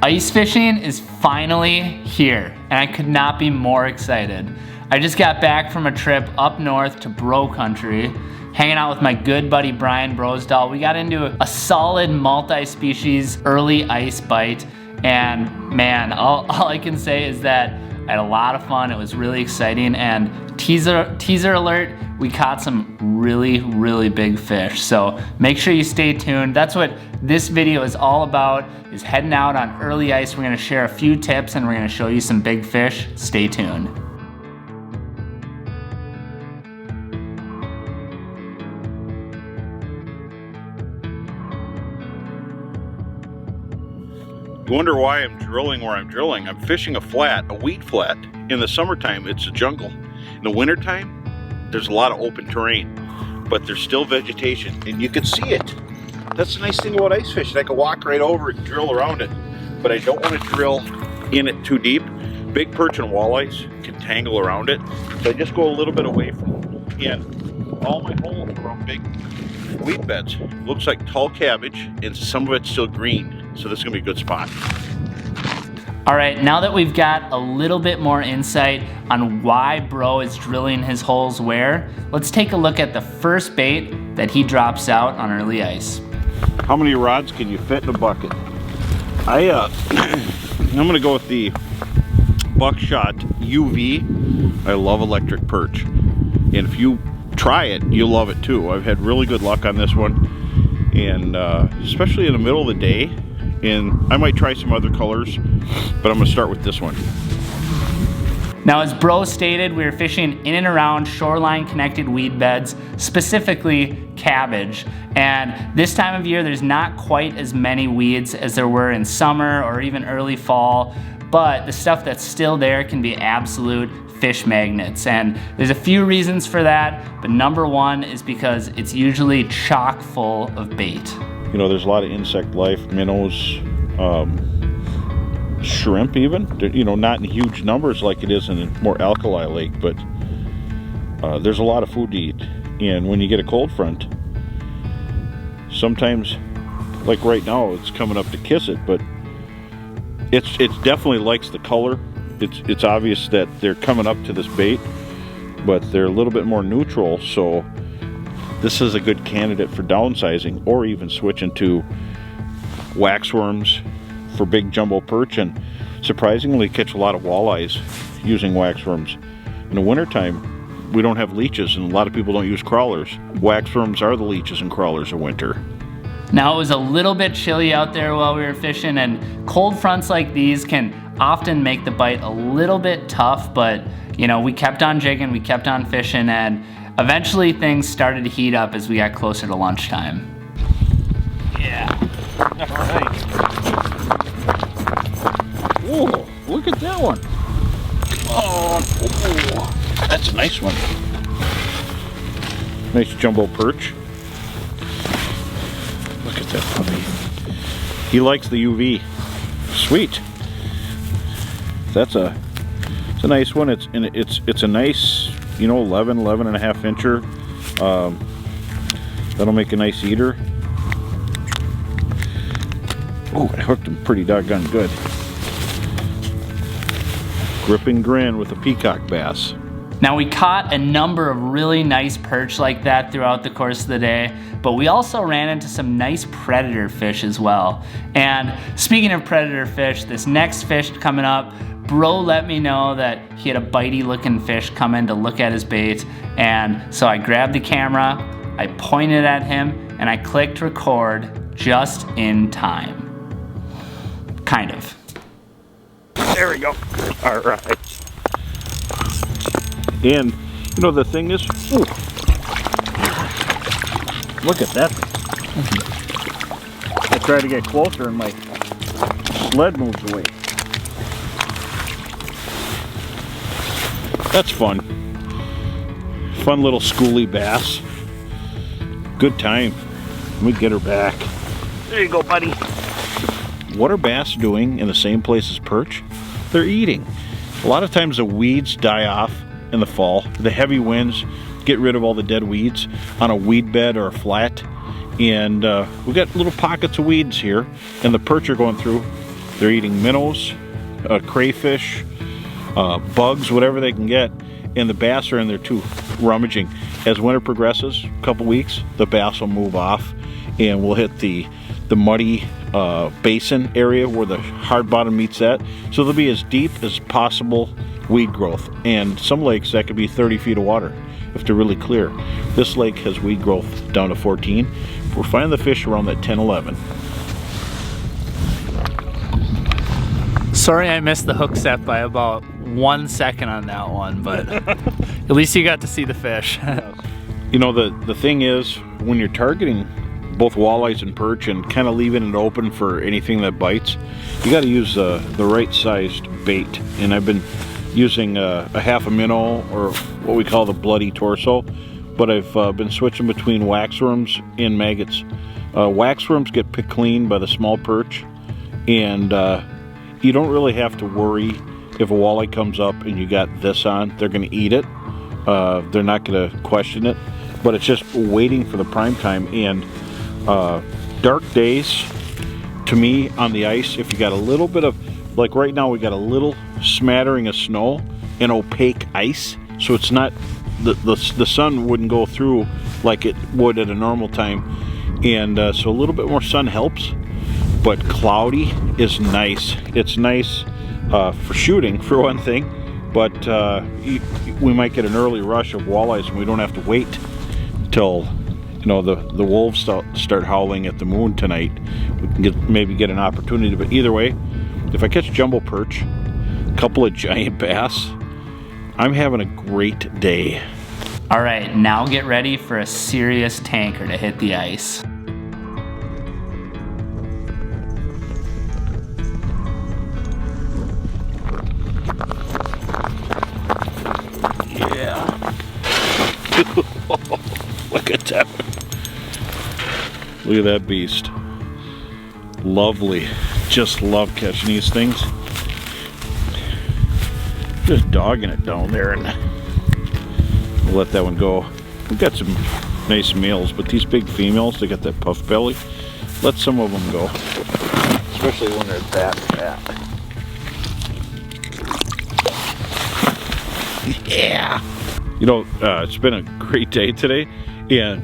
Ice fishing is finally here, and I could not be more excited. I just got back from a trip up north to Bro Country, hanging out with my good buddy Brian Brosdahl. We got into a solid multi-species early ice bite, and man, all I can say is that I had a lot of fun. It was really exciting, and teaser alert, we caught some really big fish. So make sure you stay tuned. That's what this video is all about, is heading out on early ice. We're gonna share a few tips and we're gonna show you some big fish. Stay tuned. You wonder why I'm drilling where I'm drilling. I'm fishing a flat, a weed flat. In the summertime, it's a jungle. In the wintertime, there's a lot of open terrain, but there's still vegetation, and you can see it. That's the nice thing about ice fishing. I can walk right over it and drill around it, but I don't want to drill in it too deep. Big perch and walleyes can tangle around it, so I just go a little bit away from it. And all my holes are on big weed beds. Looks like tall cabbage, and some of it's still green, so this is gonna be a good spot. All right, now that we've got a little bit more insight on why Bro is drilling his holes where, let's take a look at the first bait that he drops out on early ice. How many rods can you fit in a bucket? I'm gonna go with the Buckshot UV. I love electric perch, and if you try it, you'll love it too. I've had really good luck on this one, and especially in the middle of the day. And I might try some other colors, but I'm gonna start with this one. Now, as Bro stated, we were fishing in and around shoreline connected weed beds, specifically cabbage. And this time of year, there's not quite as many weeds as there were in summer or even early fall, but the stuff that's still there can be absolute fish magnets. And there's a few reasons for that, but number one is because it's usually chock full of bait. You know, there's a lot of insect life, minnows, shrimp even. You know, not in huge numbers like it is in a more alkali lake, but there's a lot of food to eat. And when you get a cold front, sometimes, like right now, it's coming up to kiss it, but it definitely likes the color. It's obvious that they're coming up to this bait, but they're a little bit more neutral, so this is a good candidate for downsizing or even switching to waxworms for big jumbo perch, and surprisingly catch a lot of walleyes using waxworms. In the wintertime, we don't have leeches, and a lot of people don't use crawlers. Waxworms are the leeches and crawlers of winter. Now, it was a little bit chilly out there while we were fishing, and cold fronts like these can often make the bite a little bit tough, but you know, we kept on jigging, we kept on fishing, and eventually things started to heat up as we got closer to lunchtime. Yeah, all right. Whoa, look at that one. Oh, that's a nice one. Nice jumbo perch. Look at that puppy. He likes the UV. Sweet. It's a nice one. It's a nice, you know, 11 and a half incher. That'll make a nice eater. Oh, I hooked him pretty doggone good. Grip and grin with a peacock bass. Now, we caught a number of really nice perch like that throughout the course of the day, but we also ran into some nice predator fish as well. And speaking of predator fish, this next fish coming up, Bro let me know that he had a bitey looking fish come in to look at his bait, and so I grabbed the camera, I pointed at him, and I clicked record just in time. Kind of. There we go. All right. And you know, the thing is, ooh, look at that thing. I try to get closer and my sled moves away. That's fun. Fun little schoolie bass. Good time. Let me get her back. There you go, buddy. What are bass doing in the same place as perch? They're eating. A lot of times the weeds die off in the fall. The heavy winds get rid of all the dead weeds on a weed bed or a flat. And we got little pockets of weeds here, and the perch are going through They're eating minnows, crayfish, bugs, whatever they can get, and the bass are in there too, rummaging. As winter progresses, a couple weeks, the bass will move off, and we'll hit the muddy basin area where the hard bottom meets that. So there'll be as deep as possible weed growth, and some lakes that could be 30 feet of water if they're really clear. This lake has weed growth down to 14. We're finding the fish around that 10, 11. Sorry I missed the hook set by about 1 second on that one, but at least you got to see the fish. You know, the thing is, when you're targeting both walleyes and perch and kind of leaving it open for anything that bites, you got to use the right sized bait. And I've been using a half a minnow, or what we call the bloody torso, but I've been switching between waxworms and maggots. Waxworms get picked clean by the small perch, and you don't really have to worry if a walleye comes up and you got this on. They're going to eat it. They're not going to question it, but it's just waiting for the prime time. And dark days, to me, on the ice, if you got a little bit of, like right now we got a little smattering of snow and opaque ice, so it's not, the sun wouldn't go through like it would at a normal time, and so a little bit more sun helps. But cloudy is nice. It's nice for shooting, for one thing, but we might get an early rush of walleyes, and we don't have to wait till, you know, the wolves start howling at the moon tonight. We can maybe get an opportunity. But either way, if I catch jumbo perch, a couple of giant bass, I'm having a great day. All right, now get ready for a serious tanker to hit the ice. Yeah. Look at that. Look at that beast. Lovely. Just love catching these things. Just dogging it down there, and we'll let that one go. We've got some nice males, but these big females, they got that puff belly. Let some of them go, especially when they're that fat. Yeah. You know, it's been a great day today, and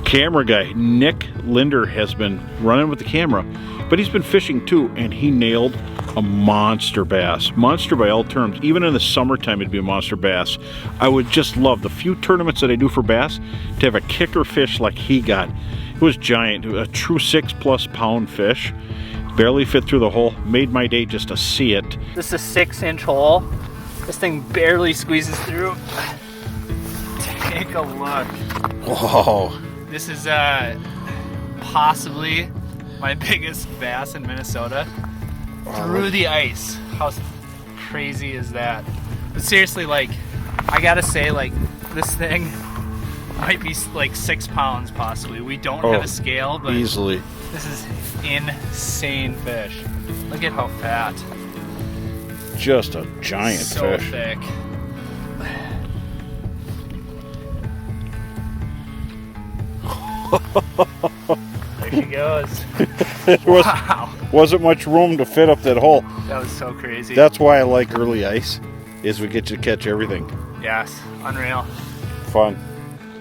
camera guy Nick Lindner has been running with the camera, but he's been fishing too, and he nailed a monster bass. Monster by all terms. Even in the summertime it'd be a monster bass. I would just love the few tournaments that I do for bass to have a kicker fish like he got. It was giant, a true 6+ pound fish. Barely fit through the hole. Made my day just to see it. This is a 6-inch hole. This thing barely squeezes through. Take a look. Whoa. This is possibly my biggest bass in Minnesota. Through the ice. How crazy is that? But seriously, like, I gotta say, like, this thing might be like 6 pounds possibly. We don't have a scale, but easily. This is insane fish. Look at how fat. Just a giant so fish. Thick. There she goes. Wow. Wasn't much room to fit up that hole. That was so crazy. That's why I like early ice, is we get to catch everything. Yes, unreal. Fun.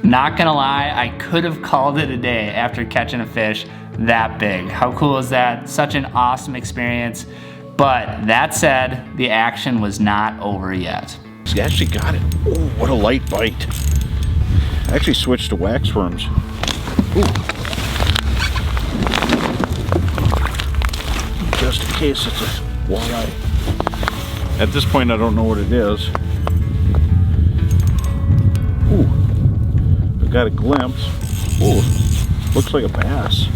Not gonna lie, I could have called it a day after catching a fish that big. How cool is that? Such an awesome experience. But that said, the action was not over yet. He actually got it. Oh, what a light bite. I actually switched to waxworms. Ooh. Just in case it's a walleye. At this point, I don't know what it is. Ooh, I got a glimpse. Ooh, looks like a bass.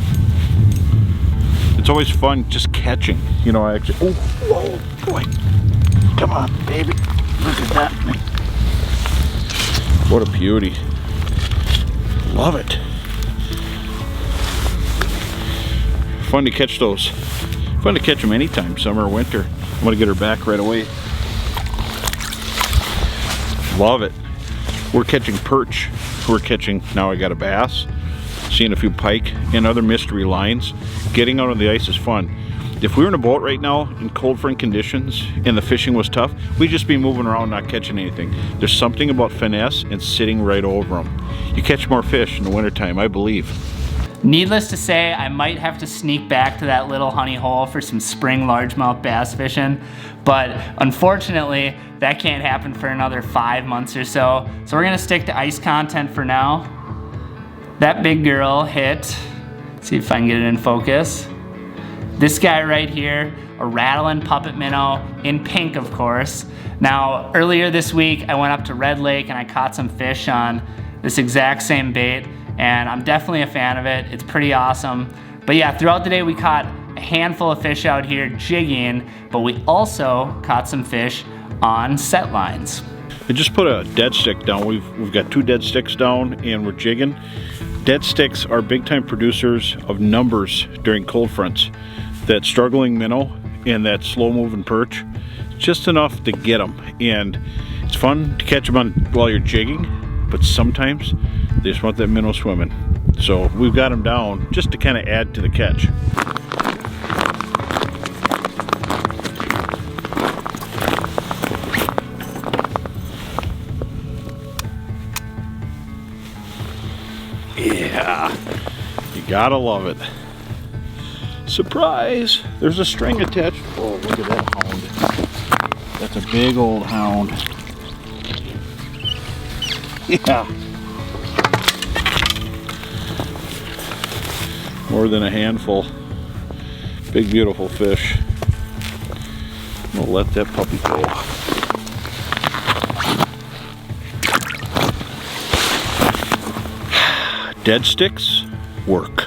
It's always fun just catching. You know, I actually, oh, whoa, boy. Come on, baby. Look at that thing. What a beauty. Love it. Fun to catch those. Fun to catch them anytime, summer or winter. I'm gonna get her back right away. Love it. We're catching perch. We're catching, now I got a bass. Seeing a few pike and other mystery lines. Getting out on the ice is fun. If we were in a boat right now in cold front conditions and the fishing was tough, we'd just be moving around not catching anything. There's something about Finesse and sitting right over them. You catch more fish in the wintertime, I believe. Needless to say, I might have to sneak back to that little honey hole for some spring largemouth bass fishing, but unfortunately, that can't happen for another 5 months or so. So we're gonna stick to ice content for now. That big girl hit, let's see if I can get it in focus. This guy right here, a rattling puppet minnow, in pink of course. Now, earlier this week, I went up to Red Lake and I caught some fish on this exact same bait, and I'm definitely a fan of it. It's pretty awesome. But yeah, throughout the day we caught a handful of fish out here jigging, but we also caught some fish on set lines. I just put a dead stick down. We've got 2 dead sticks down and we're jigging. Dead sticks are big time producers of numbers during cold fronts. That struggling minnow and that slow moving perch, just enough to get them. And it's fun to catch them while you're jigging, but sometimes they just want that minnow swimming. So we've got them down just to kind of add to the catch. Yeah, you gotta love it. Surprise! There's a string attached. Oh, look at that hound. That's a big old hound. Yeah. More than a handful. Big, beautiful fish. We'll let that puppy go. Dead sticks work.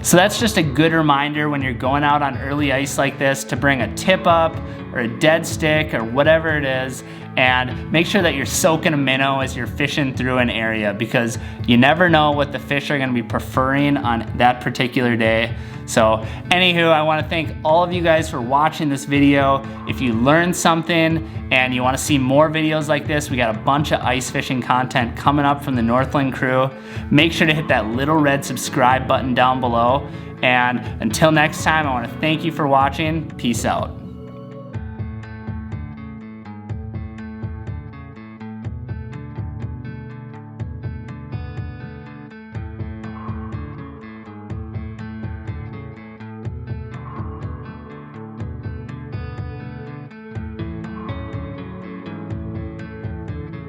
So that's just a good reminder when you're going out on early ice like this to bring a tip up or a dead stick or whatever it is, and make sure that you're soaking a minnow as you're fishing through an area, because you never know what the fish are gonna be preferring on that particular day. So anywho, I wanna thank all of you guys for watching this video. If you learned something and you wanna see more videos like this, we got a bunch of ice fishing content coming up from the Northland crew. Make sure to hit that little red subscribe button down below. And until next time, I wanna thank you for watching. Peace out.